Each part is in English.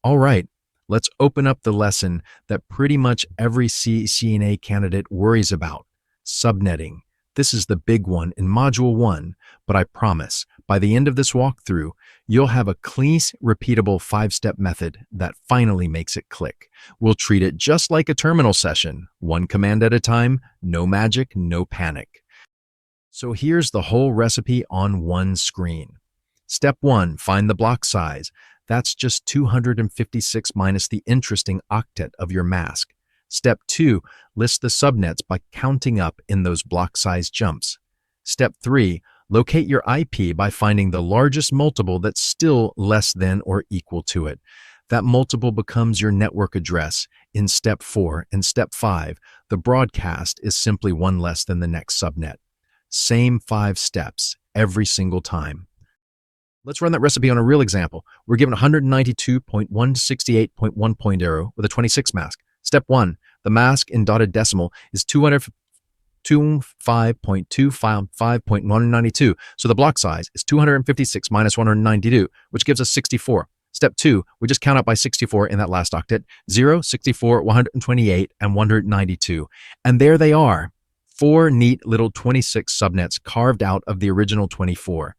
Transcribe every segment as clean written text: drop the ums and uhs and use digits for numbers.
All right, let's open up the lesson that pretty much every CCNA candidate worries about, subnetting. This is the big one in Module 1, but I promise, by the end of this walkthrough, you'll have a clean, repeatable 5-step method that finally makes it click. We'll treat it just like a terminal session, one command at a time, no magic, no panic. So here's the whole recipe on one screen. Step 1, find the block size. That's just 256 minus the interesting octet of your mask. Step 2, list the subnets by counting up in those block size jumps. Step 3, locate your IP by finding the largest multiple that's still less than or equal to it. That multiple becomes your network address. In Step 4 and Step 5, the broadcast is simply one less than the next subnet. Same 5 steps every single time. Let's run that recipe on a real example. We're given 192.168.1.0 with a 26 mask. Step 1, the mask in dotted decimal is 205.255.192. So the block size is 256 minus 192, which gives us 64. Step 2, we just count up by 64 in that last octet. 0, 64, 128, and 192. And there they are. 4 neat little 26 subnets carved out of the original 24.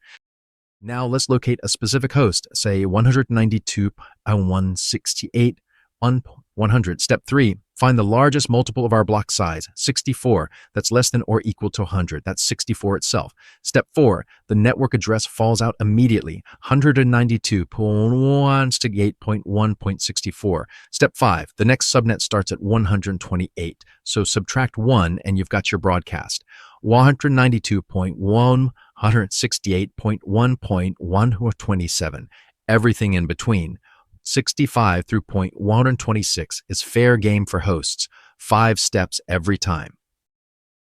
Now let's locate a specific host, say 192.168.100. Step 3, find the largest multiple of our block size, 64, that's less than or equal to 100. That's 64 itself. Step 4, the network address falls out immediately, 192.168.1.64. Step 5, the next subnet starts at 128. So subtract 1 and you've got your broadcast. 192.168.1.127. Everything in between. 65 through 126 is fair game for hosts. 5 steps every time.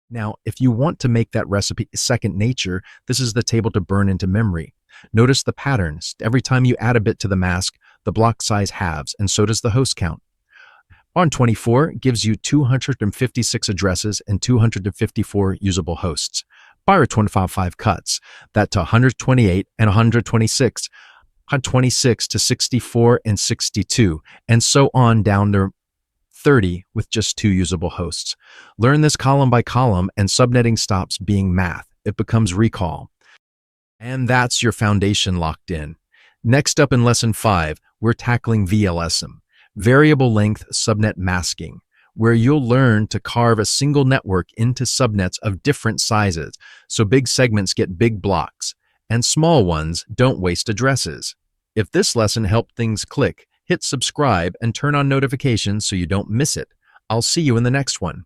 Now, if you want to make that recipe second nature, this is the table to burn into memory. Notice the patterns. Every time you add a bit to the mask, the block size halves, and so does the host count. On 24 gives you 256 addresses and 254 usable hosts. Fire 25 cuts that to 128 and 126, 126 to 64 and 62, and so on down to 30 with just 2 usable hosts. Learn this column by column and subnetting stops being math. It becomes recall. And that's your foundation locked in. Next up in Lesson 5, we're tackling VLSM. Variable length subnet masking, where you'll learn to carve a single network into subnets of different sizes, so big segments get big blocks, and small ones don't waste addresses. If this lesson helped things click, hit subscribe and turn on notifications so you don't miss it. I'll see you in the next one.